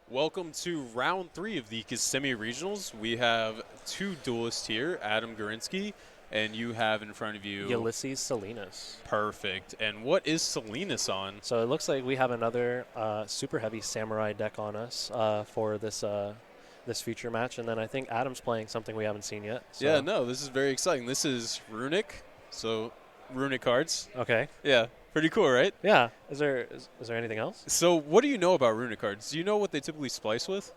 Welcome to round 3 of the Kissimmee Regionals. We have two duelists here, Adam Gorinsky, and you have in front of you Ulysses Salinas. Perfect. And what is Salinas on? So it looks like we have another super heavy samurai deck on us for this future match, and then I think Adam's playing something we haven't seen yet. So. Yeah, no, this is very exciting. This is Runick, so Runick cards. Okay. Yeah, pretty cool, right? Yeah. Is there anything else? So what do you know about Runick cards? Do you know what they typically splice with?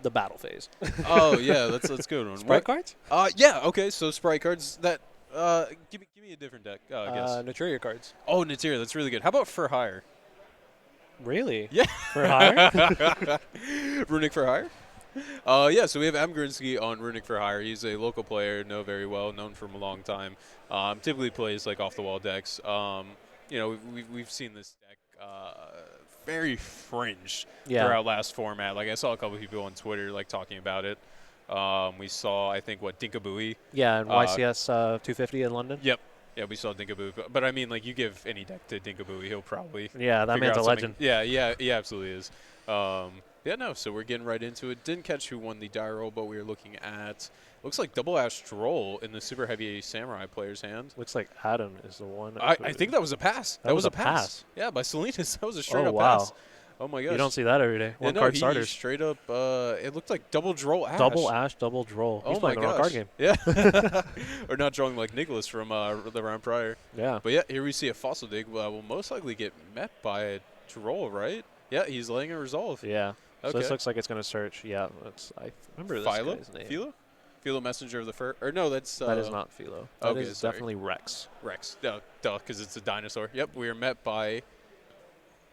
The battle phase. Oh yeah, that's good one. Sprite cards? Yeah, okay. So Sprite cards. That give me a different deck. I guess. Naturia cards. Oh, Natira, that's really good. How about for hire? Really? Yeah. For hire? Runick for hire? Yeah, so we have Adam Gorinsky on Runick for hire. He's a local player, know very well, known from a long time. Typically plays like off the wall decks. We've seen this deck very fringe throughout last format. Like I saw a couple people on Twitter like talking about it. We saw I think Dinkabooey. Yeah, and YCS 250 in London. Yep. Yeah, we saw Dinkaboo, but I mean, like, you give any deck to Dinkaboo, he'll probably that man's a legend. Yeah, he absolutely is. So we're getting right into it. Didn't catch who won the die roll, but we were looking at, looks like double ash troll in the super heavy samurai player's hand. Looks like Adam is the one. I think that was a pass. That was a pass. Yeah, by Salinas. That was a straight up wow. pass. Oh my gosh. You don't see that every day. One card starters. Straight up, it looked like double droll ash. Double ash, double droll. He's playing the wrong card game. Yeah. Or not drawing like Nicholas from the round prior. Yeah. But yeah, here we see a fossil dig. Will most likely get met by a droll, right? Yeah, he's laying a resolve. Yeah. Okay. So this looks like it's going to search. Yeah. I remember this guy's name. Philo, Messenger of the Fur. Or no, that's... that is not Philo. That is definitely Rex. Rex. Duh, because it's a dinosaur. Yep, we are met by...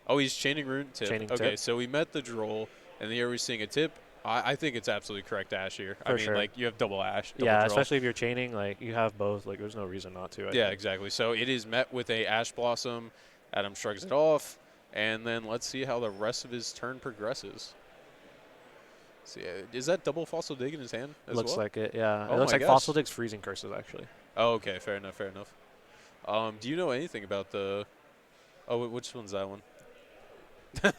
Oh, he's chaining rune tip. Okay, so we met the droll, and here we're seeing a tip. I think it's absolutely correct ash here. For sure. Like, you have double ash. Double yeah, droll. especially if you're chaining. Like, you have both. Like, there's no reason not to. I think. Exactly. So it is met with a ash blossom. Adam shrugs it off, and then let's see how the rest of his turn progresses. See, is that double fossil dig in his hand as looks well? like it, yeah. Oh it looks like gosh. fossil dig's freezing curses, actually. Oh, okay. Fair enough. Do you know anything about the... Oh, which one's that one? Yeah,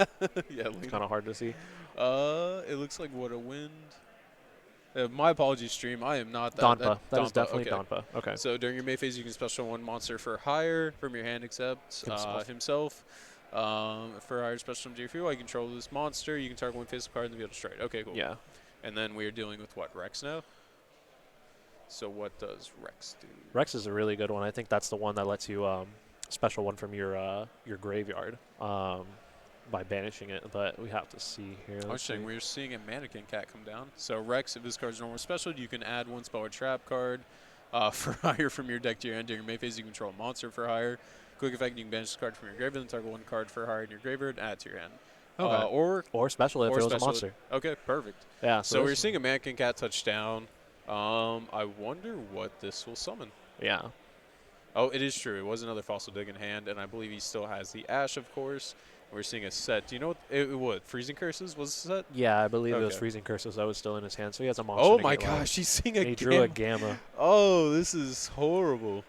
it's kind of hard to see. It looks like What a Wind. My apologies, stream. I am not that. Donpa. That is definitely okay. Donpa. Okay. So during your May phase, you can special one monster for hire from your hand, except himself. For hire special to your field, I control this monster. You can target one physical card and be able to strike. Okay, cool. Yeah. And then we're dealing with what, Rex now? So what does Rex do? Rex is a really good one. I think that's the one that lets you special one from your graveyard. By banishing it, but we have to see here. We're seeing a mannequin cat come down. So Rex, if this card's normal special, you can add one spell or trap card for hire from your deck to your hand. During your May phase, you control a monster for hire. Quick effect, you can banish this card from your graveyard and target one card for hire in your graveyard and add it to your hand. Okay. Or special if it was a monster. Okay, perfect. Yeah. So we're seeing a mannequin cat touch down. I wonder what this will summon. Yeah. Oh, it is true. It was another fossil dig in hand, and I believe he still has the ash, of course. We're seeing a set. Do you know what Freezing Curses was the set? Yeah, I believe it was Freezing Curses that was still in his hand. So he has a monster. Oh my gosh, he's seeing a gamma. He drew a gamma. Oh, this is horrible.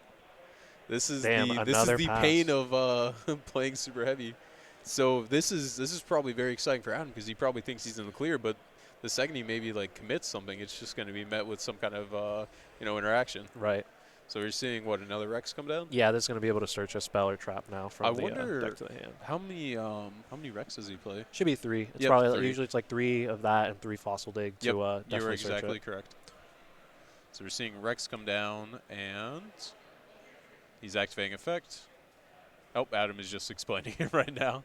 This is the pain of playing super heavy. So this is probably very exciting for Adam because he probably thinks he's in the clear, but the second he maybe like commits something, it's just going to be met with some kind of interaction. Right. So we're seeing another Rex come down. Yeah, this is going to be able to search a spell or trap now from the deck to the hand. How many Rex does he play? Should be 3. It's usually it's like 3 of that and 3 fossil dig to definitely you're search exactly it. correct. So we're seeing Rex come down and he's activating effect. Oh, Adam is just explaining it right now,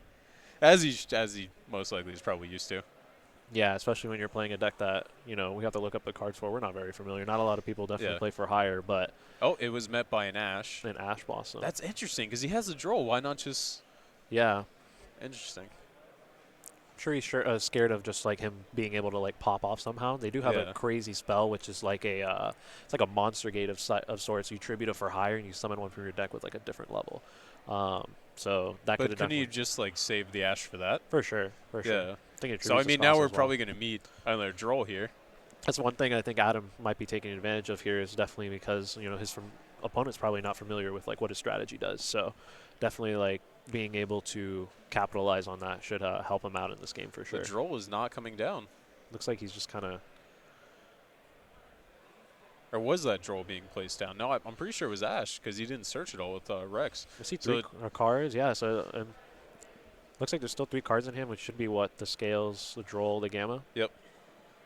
as he most likely is probably used to. Yeah, especially when you're playing a deck that, we have to look up the cards for. We're not very familiar. Not a lot of people definitely play for hire, but... Oh, it was met by an ash. An ash blossom. That's interesting, because he has a droll. Why not just... Yeah. Interesting. I'm sure he's scared of just, like, him being able to, like, pop off somehow. They do have a crazy spell, which is like a... it's like a monster gate of sorts. You tribute it for hire, and you summon one from your deck with, like, a different level. So that could have couldn't you just, like, save the ash for that? For sure. Yeah. So, I mean, now we're probably going to meet another droll here. That's one thing I think Adam might be taking advantage of here is definitely because, his opponent's probably not familiar with, like, what his strategy does. So definitely, like, being able to capitalize on that should help him out in this game for sure. The Droll is not coming down. Looks like he's just kind of. Or was that Droll being placed down? No, I'm pretty sure it was Ash because he didn't search at all with Rex. I see three cards. Yeah, so looks like there's still 3 cards in him, which should be what? The Scales, the Droll, the Gamma? Yep.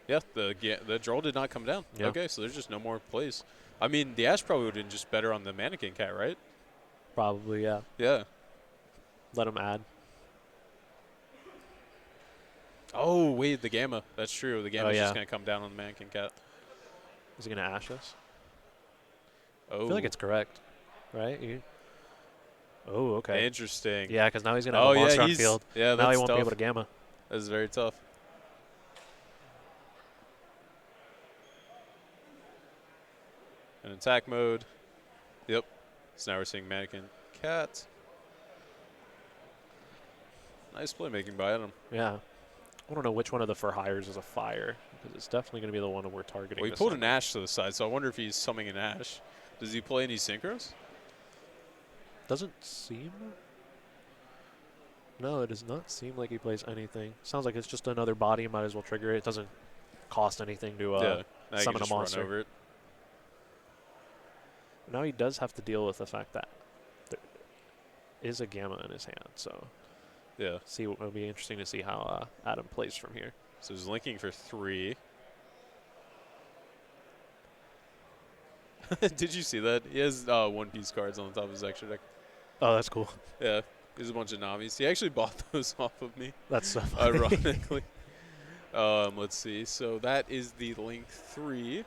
Yeah, the Droll did not come down. Yeah. Okay, so there's just no more plays. I mean, the Ash probably would have been just better on the Mannequin Cat, right? Probably, yeah. Yeah. Let him add. Oh, wait, the Gamma. That's true. The Gamma's yeah. just going to come down on the Mannequin Cat. Is he going to Ash this? Oh. I feel like it's correct, right? Oh, okay. Interesting. Yeah, because now he's going to have a monster on field. Yeah, now that's he won't tough. be able to Gamma. That's very tough. In attack mode. Yep. So now we're seeing Mannequin Cat. Nice playmaking by Adam. Yeah. I don't know which one of the for hires is a fire, because it's definitely going to be the one we're targeting. Well, he pulled an Ash to the side, so I wonder if he's summoning an Ash. Does he play any synchros? Doesn't seem. No, it does not seem like he plays anything. Sounds like it's just another body. Might as well trigger it. It doesn't cost anything to summon a monster. Run over it. Now he does have to deal with the fact that there is a Gamma in his hand. So yeah, it'll be interesting to see how Adam plays from here. So he's linking for 3. Did you see that? He has one-piece cards on the top of his extra deck. Oh, that's cool. Yeah, there's a bunch of Namis. He actually bought those off of me. That's so funny. Ironically. Let's see. So that is the Link 3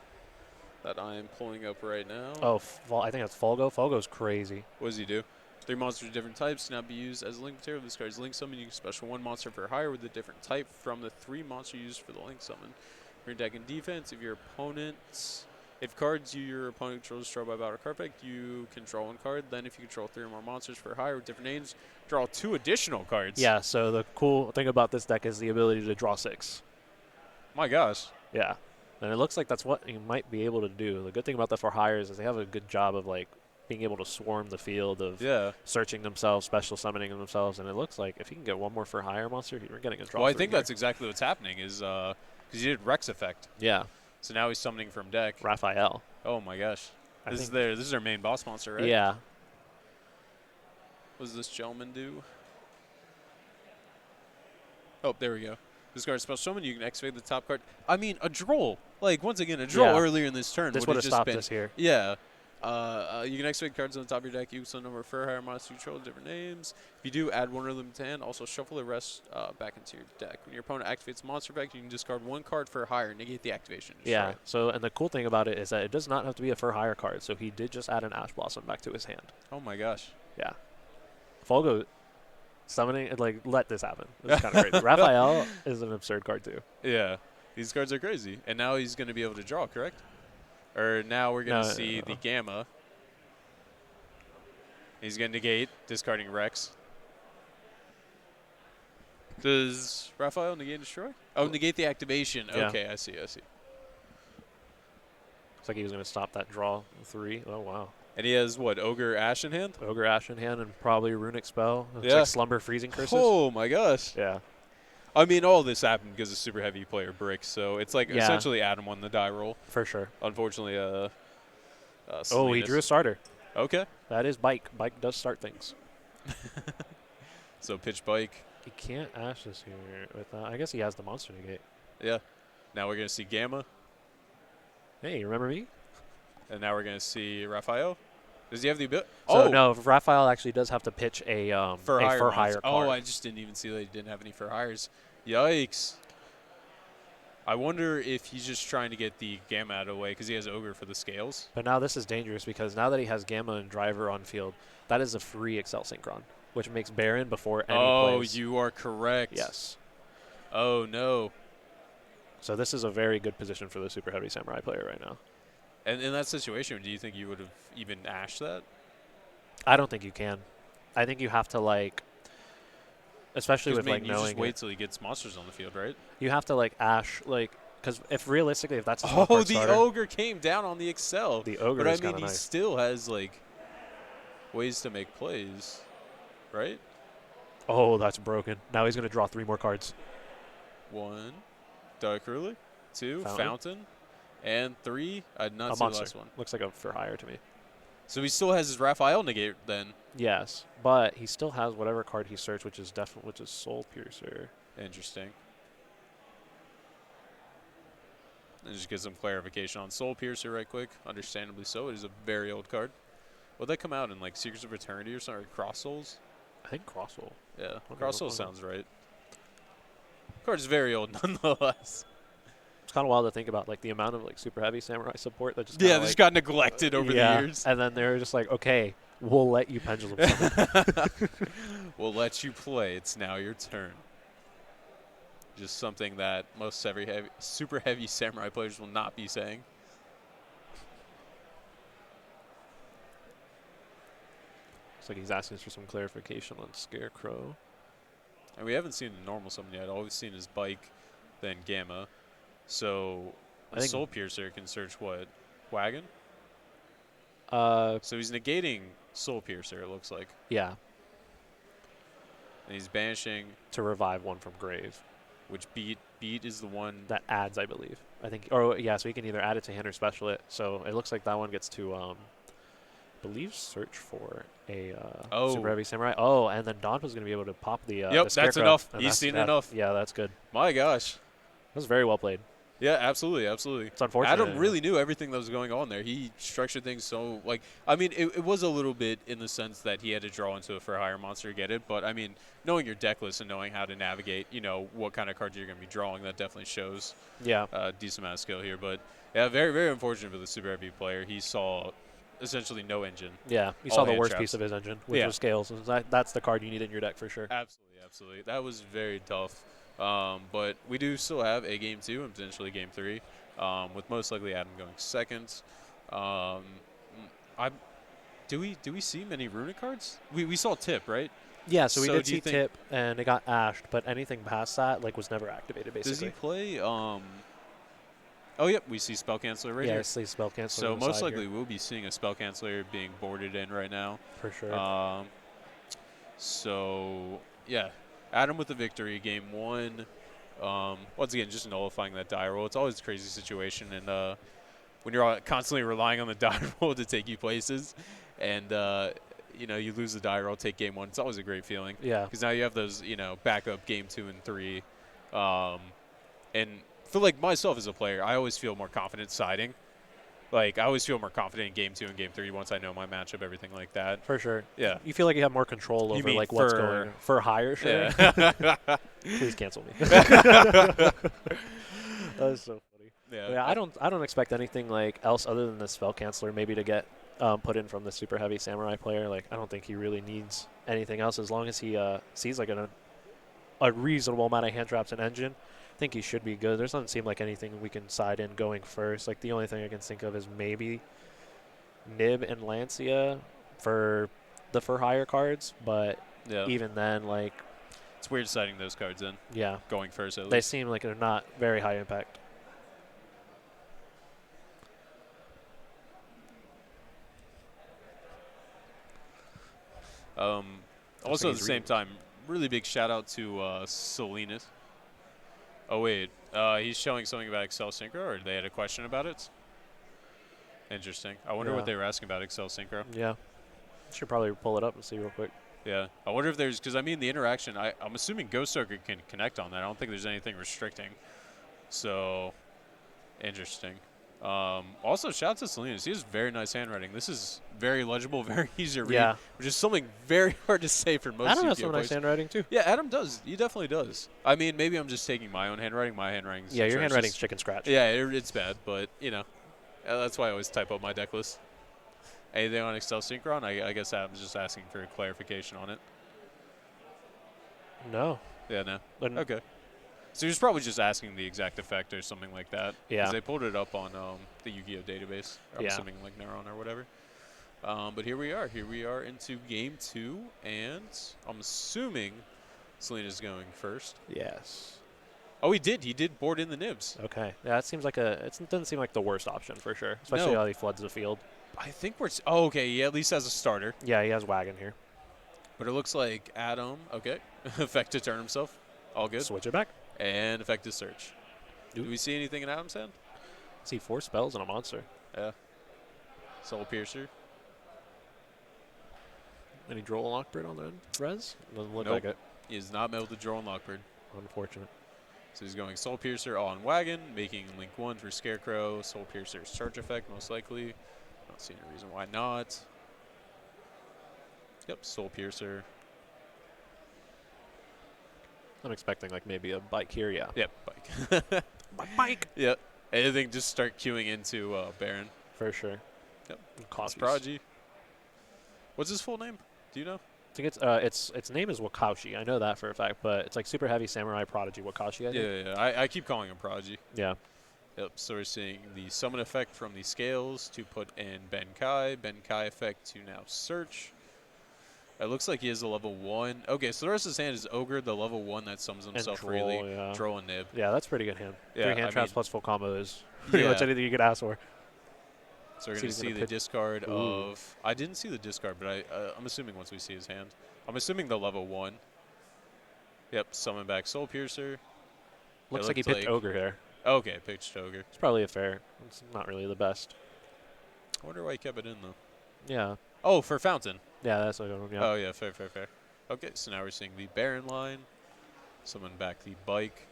that I am pulling up right now. Oh, I think that's Fulgo. Fulgo's crazy. What does he do? 3 monsters of different types cannot be used as link material. This card is link summon. You can special 1 monster for hire with a different type from the 3 monsters used for the link summon. Your deck and defense. If cards your opponent controls destroyed by battle card effect, you control 1 card. Then if you control 3 or more monsters for hire with different names, draw 2 additional cards. Yeah, so the cool thing about this deck is the ability to draw 6. My gosh. Yeah. And it looks like that's what you might be able to do. The good thing about the for hires is they have a good job of like being able to swarm the field of searching themselves, special summoning themselves, and it looks like if you can get 1 more for hire monster, you're getting a draw. Well, I think that's exactly what's happening is because he did Rex effect. Yeah. So now he's summoning from deck. Raphael. Oh my gosh. This is their main boss monster, right? Yeah. What does this gentleman do? Oh, there we go. This card is special summon. You can activate the top card. I mean, a Droll. Like, once again, a Droll earlier in this turn would have just stopped been, us here. Yeah. You can activate cards on the top of your deck. You can summon a number of fur hire monsters you control with different names. If you do, add 1 of them to hand. Also, shuffle the rest back into your deck. When your opponent activates a monster effect, you can discard 1 card for hire, negate the activation. Yeah. So, and the cool thing about it is that it does not have to be a for hire card. So he did just add an Ash Blossom back to his hand. Oh my gosh. Yeah. Fulgo summoning, like, let this happen. It's kind of crazy. Raphael is an absurd card too. Yeah. These cards are crazy. And now he's going to be able to draw, correct? Or now we're going to see the Gamma. He's going to negate, discarding Rex. Does Raphael negate and destroy? Oh, negate the activation. Yeah. Okay, I see. Looks like he was going to stop that draw 3. Oh, wow. And he has, what, Ogre Ash in hand? Ogre Ash in hand and probably Runick spell. It's Yeah. like Slumber Freezing Curses. Oh, my gosh. Yeah. I mean, all this happened because of super heavy player bricks, so it's like essentially Adam won the die roll. For sure. Unfortunately, oh, he Salinas. drew a starter. Okay. That is Bike. Bike does start things. So pitch Bike. He can't Ash this here with that. I guess he has the monster negate. Yeah. Now we're going to see Gamma. Hey, you remember me? And now we're going to see Raphael. Does he have the ability? So no, Raphael actually does have to pitch a for hire card. Oh, I just didn't even see that he didn't have any for hires. Yikes. I wonder if he's just trying to get the Gamma out of the way because he has Ogre for the scales. But now this is dangerous because now that he has Gamma and Driver on field, that is a free Excel Synchron, which makes Baron before any plays. Oh, you are correct. Yes. Oh, no. So this is a very good position for the Super Heavy Samurai player right now. And in that situation, do you think you would have even ashed that? I don't think you can. I think you have to, like, especially with, like, you knowing just wait till he gets monsters on the field, right? You have to, like, ash, like, because if realistically, if that's a the starter, Ogre came down on the Excel. The Ogre but is I mean, he nice. still has, like, ways to make plays, right? Oh, that's broken. Now he's going to draw 3 more cards. 1, Dark Ruler. 2, Fountain. Fountain. And 3, I did not A see monster. the last one. Looks like a for hire to me. So he still has his Raphael negate then. Yes, but he still has whatever card he searched, which is Soul Piercer. Interesting. And just get some clarification on Soul Piercer right quick. Understandably so. It is a very old card. Would that come out in like Secrets of Eternity or something? Cross Souls? I think Crossroll. Yeah, Cross Souls sounds right. Card is very old nonetheless. It's kind of wild to think about, like the amount of like super heavy samurai support that just Yeah, like, just got neglected over the years. And then they're just like, okay, we'll let you pendulum summon. We'll let you play. It's now your turn. Just something that most super heavy samurai players will not be saying. Looks like he's asking for some clarification on Scarecrow. And we haven't seen the normal summon yet. All we've seen is Bike, then Gamma. So I think Soul Piercer can search what? Wagon? So he's negating Soul Piercer, it looks like. Yeah. And he's banishing. To revive one from grave. Which beat is the one that adds, I believe. I think, or yeah, so he can either add it to hand or special it. So it looks like that one gets to, believe, search for a super heavy samurai. Oh, and then Donpa's going to be able to pop the Yep, the that's enough. He's seen enough. Yeah, that's good. My gosh. That was very well played. Yeah, absolutely, absolutely. It's unfortunate. Adam really knew everything that was going on there. He structured things so, like, I mean, it was a little bit in the sense that he had to draw into a for hire monster to get it, but I mean, knowing your deck list and knowing how to navigate, you know, what kind of cards you're going to be drawing, that definitely shows a decent amount of skill here. But yeah, very, very unfortunate for the super heavy player. He saw essentially no engine. Yeah, he saw the worst piece of his engine, which was Scales. That's the card you need in your deck for sure. Absolutely, absolutely. That was very tough. But we do still have a game 2 and potentially game 3, with most likely Adam going second. Do we see many Runick cards? We saw Tip, right? Yeah, so we did see Tip, and it got ashed, but anything past that like was never activated, basically. Does he play? Oh, yep, we see Spell Canceller right here. Yeah, I see Spell Canceller. So most likely we'll be seeing a Spell Canceller being boarded in right now. For sure. So, yeah. Adam with the victory, game 1. Once again, just nullifying that die roll. It's always a crazy situation, and when you're constantly relying on the die roll to take you places, and you know, you lose the die roll, take game 1. It's always a great feeling. Yeah. Because now you have those, you know, backup game 2 and 3, and for like myself as a player, I always feel more confident siding. Like, I always feel more confident in game 2 and game 3 once I know my matchup, everything like that. For sure. Yeah. You feel like you have more control over like what's going on. For hire, sure. Yeah. Please cancel me. That is so funny. Yeah, I don't expect anything like else other than the Spell Canceller maybe to get put in from the super heavy samurai player. Like, I don't think he really needs anything else as long as he sees like a reasonable amount of hand traps and engine. I think he should be good. There doesn't seem like anything we can side in going first. Like, the only thing I can think of is maybe Nib and Lancia for the for hire cards, but even then, like, it's weird siding those cards in. Yeah, going first at least. They seem like they're not very high impact. Also at the same time, really big shout out to Salinas. Oh wait, he's showing something about Excel Synchro, or they had a question about it? Interesting. I wonder what they were asking about Excel Synchro. Yeah. Should probably pull it up and see real quick. Yeah. I wonder if there's, because I mean the interaction, I'm assuming Ghost Soaker can connect on that. I don't think there's anything restricting. So, interesting. Also, shout out to Salinas. He has very nice handwriting. This is very legible, very easy to read, which is something very hard to say for most Adam CPO has some nice handwriting, too. Yeah, Adam does. He definitely does. I mean, maybe I'm just taking my own handwriting. My handwriting's your handwriting's chicken scratch. Yeah, it's bad, but, you know, that's why I always type up my deck list. Anything on Excel Synchron? I guess Adam's just asking for clarification on it. No. Yeah, no. Okay. So he was probably just asking the exact effect or something like that. Yeah. Because they pulled it up on the Yu-Gi-Oh database. I'm assuming like Neuron or whatever. But here we are. Here we are into game 2, and I'm assuming Selena's going first. Yes. Oh, he did. He did board in the nibs. Okay. Yeah, it seems like it doesn't seem like the worst option for sure, especially how he floods the field. I think we're. Oh, okay. He at least has a starter. Yeah, he has Wagon here. But it looks like Adam, okay, effect to turn himself. All good. Switch it back. And effect to search. Oop. Do we see anything in Adam's hand? See 4 spells and a monster. Yeah. Soul Piercer. Any Droll Lockbird on the res? Doesn't look Nope. like it. He is not able to draw on Lockbird. Unfortunate. So he's going Soul Piercer on Wagon, making Link 1 for Scarecrow. Soul Piercer's charge effect, most likely. I don't see any reason why not. Yep, Soul Piercer. I'm expecting like maybe a bike here, yeah. Yep, Bike. Bike! Yep. Anything, just start queuing into Baron. For sure. Yep. Copies. Prodigy. What's his full name? Do you know? I think its name is Wakashi. I know that for a fact, but it's like Super Heavy Samurai Prodigy Wakashi, I think. Yeah. I keep calling him Prodigy. Yeah. Yep, so we're seeing the summon effect from the scales to put in Benkai. Benkai effect to now search. It looks like he is a level 1. Okay, so the rest of his hand is Ogre, the level 1 that summons himself freely. Yeah. Troll and Nib. Yeah, that's pretty good hand. Yeah, 3 hand I traps mean, plus full combo is pretty much anything you could ask for. So we're going to see the discard of... I didn't see the discard, but I'm assuming once we see his hand. I'm assuming the level 1. Yep, summon back Soul Piercer. Looks like he picked Ogre here. Okay, picked Ogre. It's probably a fair. It's not really the best. I wonder why he kept it in, though. Yeah. Oh, for Fountain. Yeah, that's a good one, yeah. Oh, yeah, fair. Okay, so now we're seeing the Baron line. Summon back the Bike.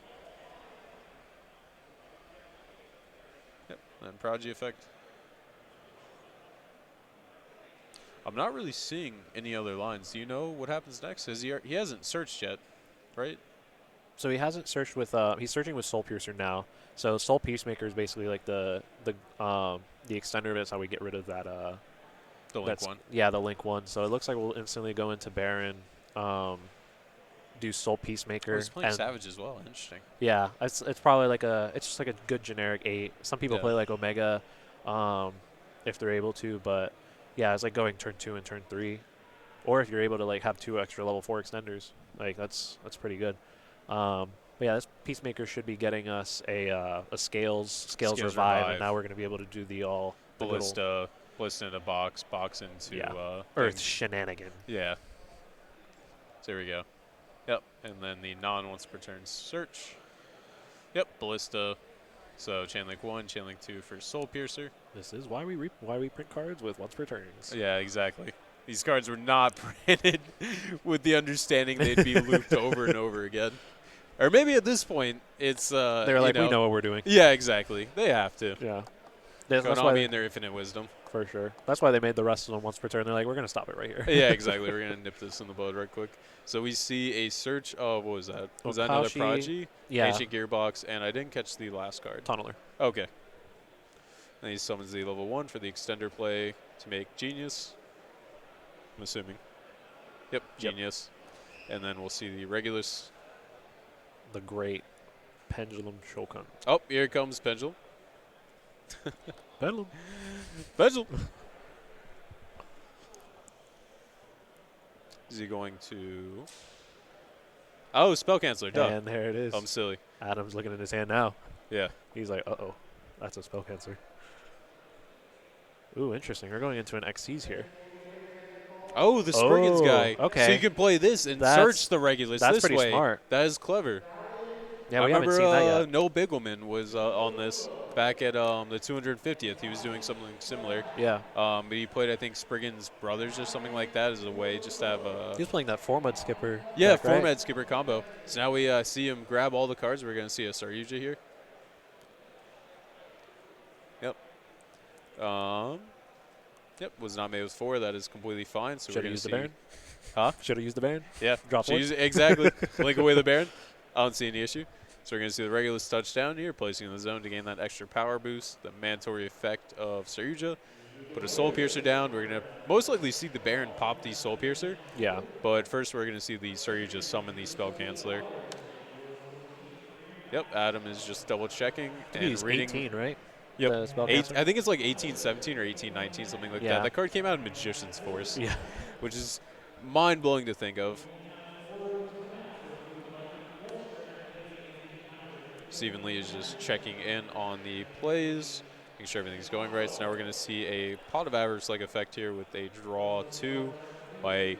Yep, and Prodigy effect. I'm not really seeing any other lines. Do you know what happens next? He hasn't searched yet, right? So he hasn't searched with he's searching with Soul Piercer now. So Soul Peacemaker is basically like the extender of it. That's how we get rid of that The Link one. Yeah, the Link one. So it looks like we'll instantly go into Baron, do Soul Peacemaker. He's playing Savage as well. Interesting. Yeah, it's probably like it's just like a good generic 8. Some people play like Omega, if they're able to, but yeah, it's like going turn 2 and turn 3, or if you're able to like have 2 extra level 4 extenders, like that's pretty good. But yeah, this Peacemaker should be getting us a Scales revive, and now we're gonna be able to do the Ballista in a box into Earth shenanigan. Yeah. So there we go. Yep, and then the non-once per turn search. Yep, Ballista. So Chain Link 1, Chain Link 2 for Soul Piercer. This is why we print cards with once per turns. Yeah, exactly. These cards were not printed with the understanding they'd be looped over and over again. Or maybe at this point, it's they're like, we know what we're doing. Yeah, exactly. They have to. Yeah. That's why in their infinite wisdom. For sure. That's why they made the rest of them once per turn. They're like, we're going to stop it right here. Yeah, exactly. We're going to nip this in the bud right quick. So we see a search of, what was that? Was that another Prodigy? Yeah. Ancient Gearbox, and I didn't catch the last card. Tunneler. Okay. And he summons the level 1 for the extender play to make Genius. I'm assuming. Yep, Genius. And then we'll see the Regulus. The great Pendulum Shokan. Oh, here comes Pendulum. Pendulum. Pendulum. Is he going to... Oh, Spell Canceller. Duh. And there it is. I'm silly. Adam's looking at his hand now. Yeah. He's like, uh-oh. That's a Spell Canceller. Ooh, interesting. We're going into an Xyz here. Oh, the Spriggans guy. Okay. So you can play this and search the Regulus this way. That's pretty smart. That is clever. Yeah, we haven't seen that yet. Noel Bigelman was on this back at the 250th. He was doing something similar. Yeah. But he played, I think, Spriggan's Brothers or something like that as a way just to have he was playing that Formad Skipper. Yeah, Formad Skipper combo. So now we see him grab all the cards. We're going to see a Saryuja here. Yep. Yep, was not made with 4. That is completely fine. So Should have used the Baron? Huh? Should have used the Baron? Yeah. Drop one? Exactly. Blink away the Baron. I don't see any issue. So we're going to see the Regulus touchdown here, placing in the zone to gain that extra power boost, the mandatory effect of Saryuja. Put a Soul Piercer down. We're going to most likely see the Baron pop the Soul Piercer. Yeah. But first we're going to see the Saryuja summon the Spell Canceller. Yep, Adam is just double checking and reading. 18, right? Yep. I think it's like 1817 or 1819, something like that. That card came out in Magician's Force, which is mind-blowing to think of. Stephen Lee is just checking in on the plays, making sure everything's going right. So now we're going to see a Pot of Avarice-like effect here with a draw 2 by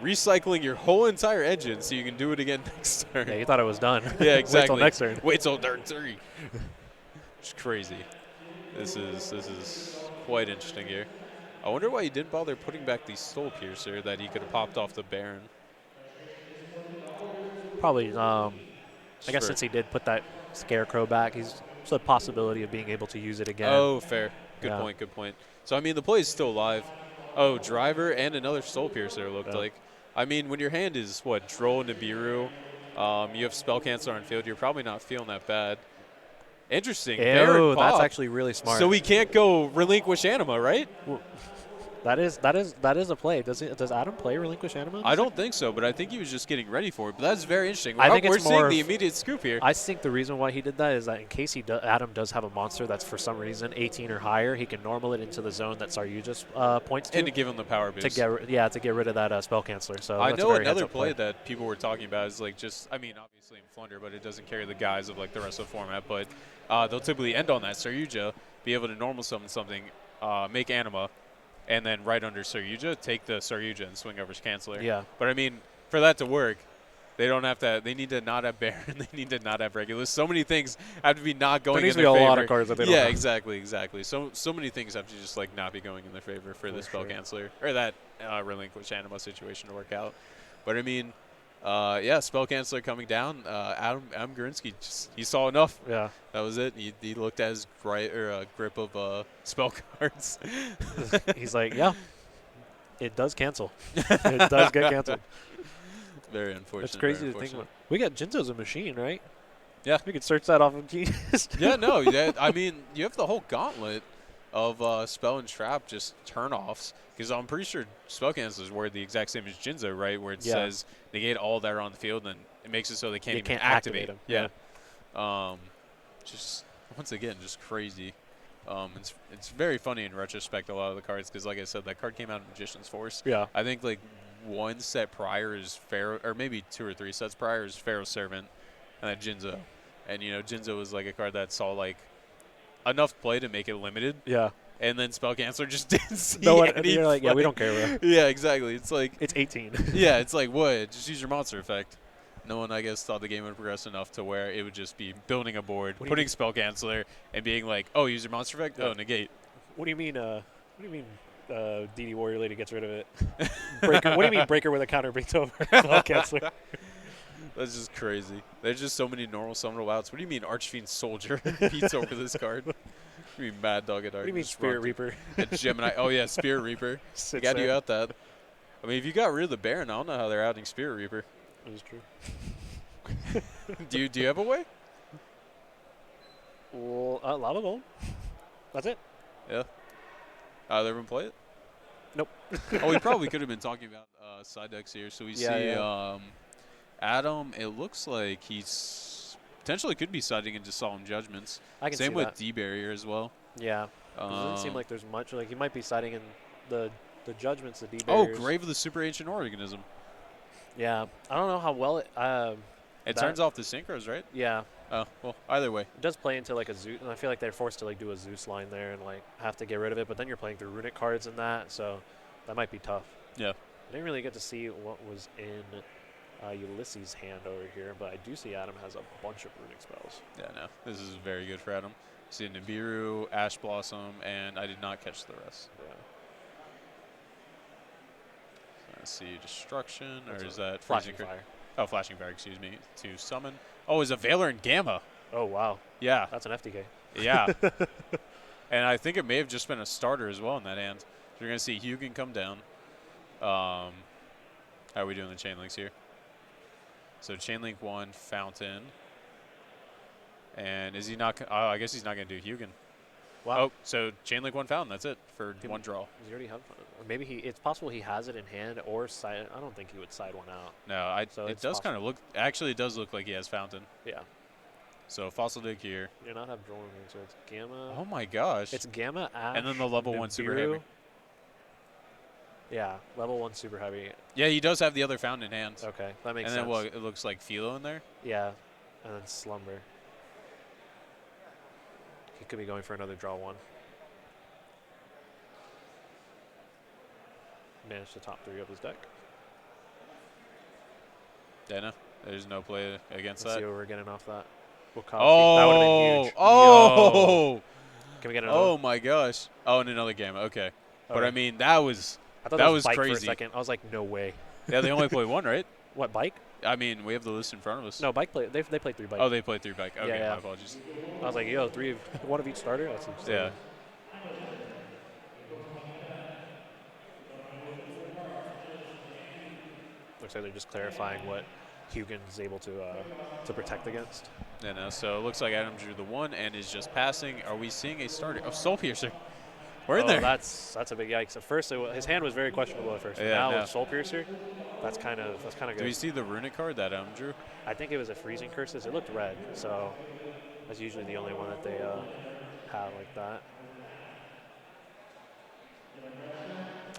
recycling your whole entire engine so you can do it again next turn. Yeah, you thought it was done. Yeah, exactly. Wait till next turn. Wait till turn 3. It's crazy. This is quite interesting here. I wonder why he didn't bother putting back the Soul Piercer that he could have popped off the Baron. Probably, I guess Sure. since he did put that Scarecrow back, he's a possibility of being able to use it again. Oh, fair. Good Yeah. point, good point. So, I mean, the play is still alive. Oh, Driver and another Soul Piercer looked Yeah. like. I mean, when your hand is, what, Droll, Nibiru, you have Spell Cancel on field, you're probably not feeling that bad. Interesting. Baron Oh, that's pop. actually really smart. So we can't go Relinquish Anima, right? That is a play. Does Adam play Relinquish Anima? I don't think so, but I think he was just getting ready for it. But that's very interesting. I think We're it's seeing more the of- immediate scoop here. I think the reason why he did that is that in case Adam does have a monster that's for some reason 18 or higher, he can normal it into the zone that Saryuja points to. And to give him the power boost. to get rid of that spell canceller. So I that's know a very another heads-up play that people were talking about is like just, I mean, obviously in Flunder, but it doesn't carry the guise of like the rest of the format. But they'll typically end on that Saryuja, be able to normal summon something, make Anima, and then right under Saryuja, take the Saryuja and swing over his Canceller. Yeah. But I mean, for that to work, they don't have to. They need to not have Baron. They need to not have Regulus. So many things have to be not going. There needs in to be their a lot favor. of cards that they don't Yeah, have. exactly. So many things have to just like not be going in their favor for the Spell Canceller or that Relinquish Anima situation to work out. But I mean, yeah, Spell Canceller coming down. Adam Garinsky, he saw enough. Yeah. That was it. He looked at his grip of spell cards. He's like, yeah, it does cancel. It does get canceled. Very unfortunate. It's crazy to think about. We got Jinzo's a machine, right? Yeah. We could search that off of Genius. Yeah, no. I mean, you have the whole gauntlet of Spell and Trap just turn-offs. Because I'm pretty sure Spell Cancel is worded the exact same as Jinzo, right? Where it says negate all that are on the field, and it makes it so they can't even activate them. Yeah. Just, once again, just crazy. It's very funny in retrospect, a lot of the cards, because like I said, that card came out in Magician's Force. Yeah. I think like one set prior is Pharaoh, or maybe 2 or 3 sets prior is Pharaoh's Servant, and then Jinzo. And, you know, Jinzo was like a card that saw like enough play to make it limited. Yeah. And then Spell Canceller just didn't see No one, any you're like, yeah, play. we don't care, bro. Yeah, exactly. It's like, It's 18. yeah, it's like, what? Just use your monster effect. No one, I guess, thought the game would progress enough to where it would just be building a board, What do you putting mean? Spell Canceller, and being like, oh, use your monster effect? Yeah. Oh, negate. What do you mean? DD Warrior Lady gets rid of it. Breaker. What do you mean breaker with a counter brings over spell canceller? That's just crazy. There's just so many normal summonable outs. What do you mean Archfiend Soldier beats over this card? What do you mean Mad Dog at Dark? What do you mean Spirit Reaper? And Gemini. Oh, yeah, Spirit Reaper. Sits Got you there. out that. I mean, if you got rid of the Baron, I don't know how they're outing Spirit Reaper. That is true. Do you have a way? Well, Lava Gold. That's it. Yeah. Either of them play it? Nope. Oh, we probably could have been talking about side decks here. So we see Yeah. Adam, it looks like he's potentially could be siding into Solemn Judgments. I can Same see with that. D-Barrier as well. Yeah. It doesn't seem like there's much. Like he might be siding in the judgments, the D Oh, barriers. Grave of the Super Ancient Organism. Yeah. I don't know how well it. It That- turns off the synchros, right? Yeah. Oh, well, either way. It does play into like a Zeus, and I feel like they're forced to like do a Zeus line there and like have to get rid of it. But then you're playing through Runick cards in that, so that might be tough. Yeah. I didn't really get to see what was in Ulysses' hand over here, but I do see Adam has a bunch of Runick spells. Yeah, no. This is very good for Adam. See Nibiru, Ash Blossom, and I did not catch the rest. Yeah. Let's see, Destruction, That's or a is that Flashing Freezing Cur- Fire. Oh, Flashing Fire, excuse me, to summon. Oh, is a Valor and Gamma. Oh wow, Yeah, that's an FTK. yeah. And I think it may have just been a starter as well in that hand. So you're going to see Hugin come down. How are we doing the chain links here? So chain link 1, Fountain. And is he not? Oh, I guess he's not going to do Hugin. Wow. Oh, so chain link 1 Fountain. That's it for Did- one draw. Does he already have? Or maybe he. It's possible he has it in hand or side. I don't think he would side one out. No, So it it's does kind of look. Actually, it does look like he has Fountain. Yeah. So Fossil Dig here. You not have Droll in, so it's Gamma. Oh my gosh. It's Gamma, Ash, And then the level 1 Super Nibiru. Heavy. Yeah, level 1 Super Heavy. Yeah, he does have the other Fountain in hand. Okay, that makes And sense. then what? It looks like Philo in there. Yeah, and then Slumber. He could be going for another draw 1. Manage the top 3 of his deck. Yeah, no. There's no play against Let's that. see what we're getting off that. That would have been Oh! huge. Yo. Oh! Can we get another one? Oh my gosh! Oh, in another game. Okay, but Okay. I mean that was I thought that was bike for a crazy. second. I was like, no way. Yeah, they only play one, right? What, bike? I mean, we have the list in front of us. No, bike play. They played 3 bike. Oh, they played 3 bike. Okay, Yeah. my apologies. I was like, yo, one of each starter? That's insane. Yeah. Looks like they're just clarifying what Hugin's able to protect against. Yeah, no. So it looks like Adam drew the 1 and is just passing. Are we seeing a starter? Oh, Soul Piercer. We're in there. That's a big yikes. At first, his hand was very questionable at first. But Yeah, now no. with Soul Piercer, that's kind of good. Do we see the Runick card that Adam drew? I think it was a Freezing Curses. It looked red, so that's usually the only one that they have like that.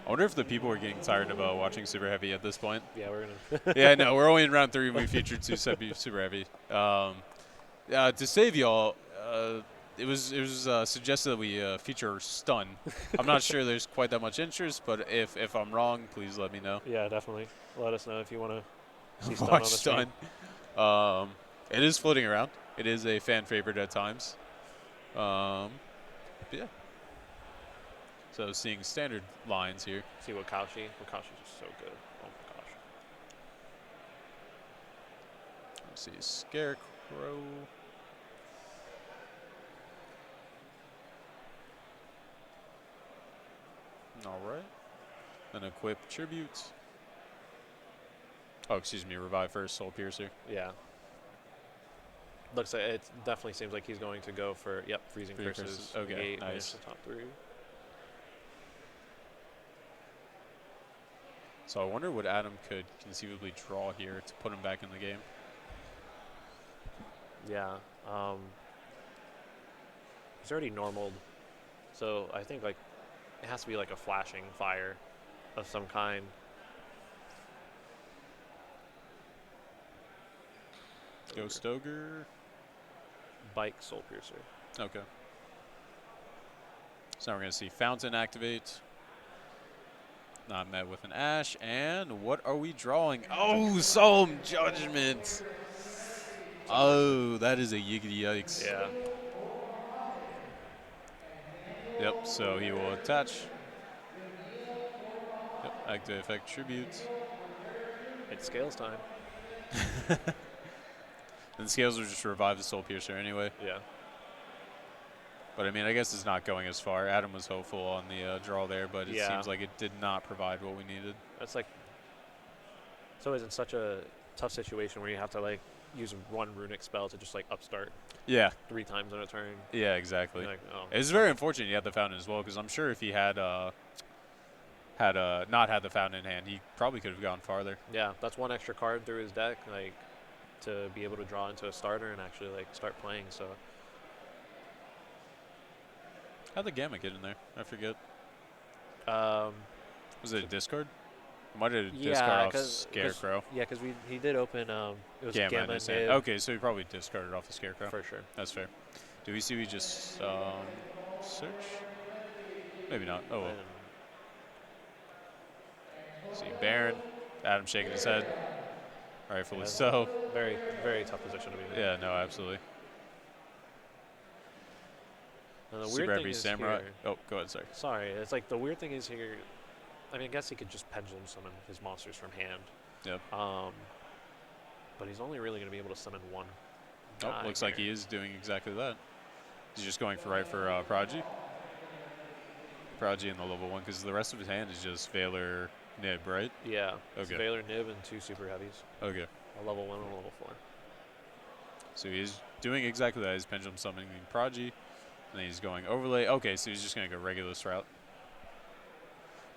I wonder if the people are getting tired of watching Super Heavy at this point. Yeah, we're gonna. Yeah, no, we're only in round 3 and we featured 2 Super Heavy. To save y'all, it was suggested that we feature Stun. I'm not sure there's quite that much interest, but if I'm wrong, please let me know. Yeah, definitely. Let us know if you want to see Stun on Watch the Stun. stream. It is floating around. It is a fan favorite at times. But yeah. So seeing standard lines here. See Wakashi's just so good. Oh my gosh. Let's see, Scarecrow. All right. Then equip Tribute. Oh, excuse me, Revive first, Soul Piercer. Yeah. Looks like it definitely seems like he's going to go for Freezing Curses. Okay, negate, nice. finish the top 3. So I wonder what Adam could conceivably draw here to put him back in the game. Yeah. He's already normaled, so I think like it has to be like a flashing fire of some kind. Ghost Ogre. Bike Soul Piercer. Okay. So now we're going to see Fountain activate. Not met with an Ash. And what are we drawing? Oh, Solemn Judgment. Oh, that is a yiggity yikes. Yeah. Yep, so he will attach. Yep, activate effect tribute. It's Scales time. And Scales will just revive the Soul Piercer anyway. Yeah. But I mean, I guess it's not going as far. Adam was hopeful on the draw there, but it Yeah. seems like it did not provide what we needed. That's like, it's always in such a tough situation where you have to like use one Runick spell to just like upstart Yeah. 3 times in a turn. Yeah, exactly. You're like, oh. It's very unfortunate he had the Fountain as well, because I'm sure if he had not had the Fountain in hand, he probably could have gone farther. Yeah, that's one extra card through his deck, like to be able to draw into a starter and actually like start playing. So How'd the Gamma get in there? I forget. um, Was it a discard? Might have Yeah, discard off 'cause- Scarecrow. yeah, because he did open it was Gamma, Gamma and Nib okay, so he probably discarded off the Scarecrow. for sure. That's fair. Do we see we just search? Maybe not. Oh, well. And, See Baron. Adam shaking his head. Rightfully Yeah. so. very very tough position to be in. Yeah, no, absolutely. And the Super weird thing Heavy is Samurai. here, Oh, go ahead, sorry. sorry, it's like the weird thing is here. I mean, I guess he could just pendulum summon his monsters from hand. Yep. But he's only really going to be able to summon one. Oh, guy looks like here. he is doing exactly that. He's just going for Prodigy. Prodigy in the level 1, because the rest of his hand is just Valor Nib, right? Yeah. It's Okay. Valor Nib and 2 super heavies. Okay. A level 1 and a level 4. So he is doing exactly that. He's pendulum summoning Prodigy. And then he's going overlay. Okay, so he's just going to go regulus route.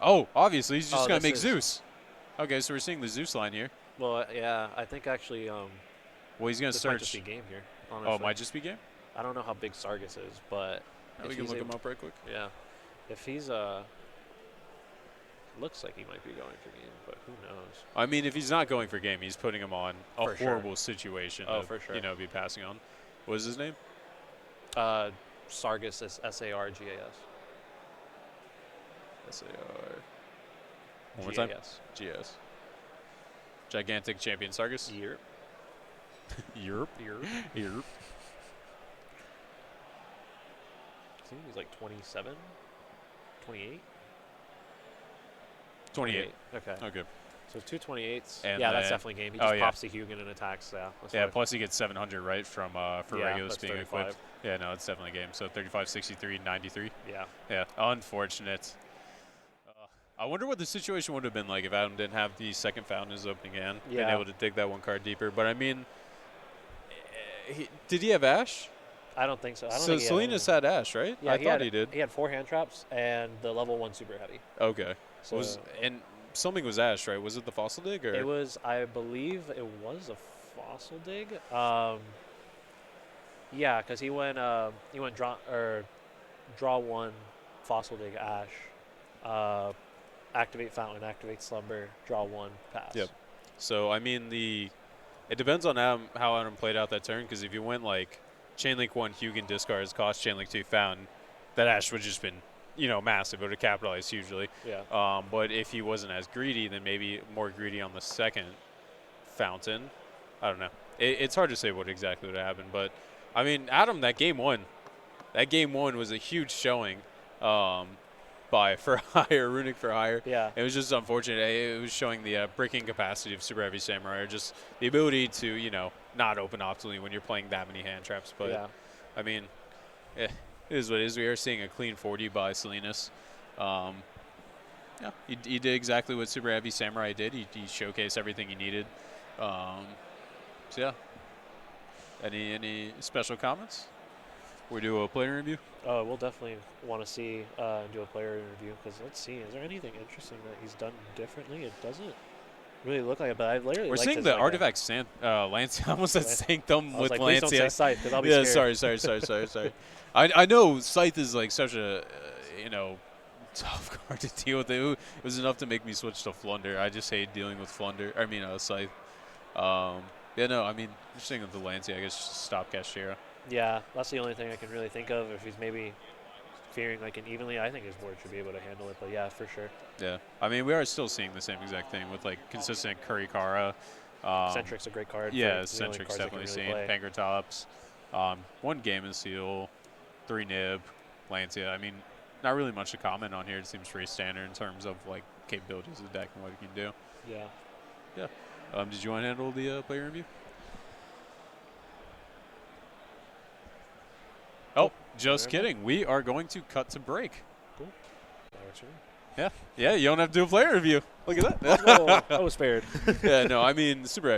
Oh, obviously, he's just going to make Zeus. Okay, so we're seeing the Zeus line here. Well, yeah, I think actually Well, he's going to this might just search. be game here. Honestly. Oh, it might just be game? I don't know how big Sargus is, but We if can he's look him able- up right quick. Yeah, if he's looks like he might be going for game, but who knows? I mean, if he's not going for game, he's putting him on a For sure. horrible situation Oh, to, for sure. you know, be passing on. What is his name? Sargus is Sargas. S-A-R. One more time. GAS. GS. Gigantic champion Sargus. Year. Europe. Europe. I think he's like 27, 28. 28. Okay. Okay. So 228s. And yeah, that's then- definitely game. He just yeah. pops the Hugin and attacks. Yeah. That's Yeah, fine. plus he gets 700, right, from for Yeah, Regulus that's being 35. equipped. Yeah, no, it's definitely a game. So 35, 63, 93. Yeah. Yeah, unfortunate. I wonder what the situation would have been like if Adam didn't have the second fountain in his opening hand, been Yeah. able to dig that one card deeper. But I mean, did he have Ash? I don't think so. I don't So think he had Salinas any. had Ash, right? Yeah, I thought he did. He had 4 hand traps and the level 1 super heavy. Okay. So And something was Ash, right? Was it the fossil dig or? it was, I believe, it was a fossil dig. Yeah, because he went draw 1, fossil dig Ash, activate fountain, activate slumber, draw 1, pass. Yep. So I mean it depends on how Adam played out that turn, because if you went like Chainlink 1 Hugin discards cost Chainlink 2 fountain, that Ash would just been massive. It would have capitalized hugely. Yeah. But if he wasn't as greedy, then maybe more greedy on the second fountain. I don't know. It's hard to say what exactly would have happened, but I mean, Adam, that game one was a huge showing by for hire, Runick for hire. Yeah. It was just unfortunate. It was showing the breaking capacity of Super Heavy Samurai, or just the ability to, not open optimally when you're playing that many hand traps. But, Yeah. I mean, it is what it is. We are seeing a clean 40 by Salinas. Yeah, he did exactly what Super Heavy Samurai did. He showcased everything he needed. So, yeah. Any special comments? We do a player review? Oh, we'll definitely want to see and do a player interview, because let's see, is there anything interesting that he's done differently? It doesn't really look like it, but I literally We're liked seeing his, the like, artifact Lancia. I almost said Sanctum I was with like, please don't say Lancia. Scythe, because I'll be Yeah, scared. sorry. I know Scythe is like such a, tough card to deal with. It was enough to make me switch to Flunder. I just hate dealing with Scythe. Yeah, no, I mean, just thinking of the Lancia, I guess just stop Cashera. Yeah, that's the only thing I can really think of. If he's maybe fearing like an evenly, I think his board should be able to handle it. But yeah, for sure. Yeah, I mean, we are still seeing the same exact thing with like consistent Kurikara. Centric's a great card. Yeah, for the only Centric's cards definitely that seen. can really play. Pankratops, 1 Game and Seal, 3 Nib, Lancia. I mean, not really much to comment on here. It seems pretty standard in terms of like capabilities of the deck and what it can do. Yeah. Did you want to handle the player review? Oh, just kidding. We are going to cut to break. Cool. That works for me. Yeah, you don't have to do a player review. Look at that. Oh, I was spared. Yeah, no, I mean, Super Heavy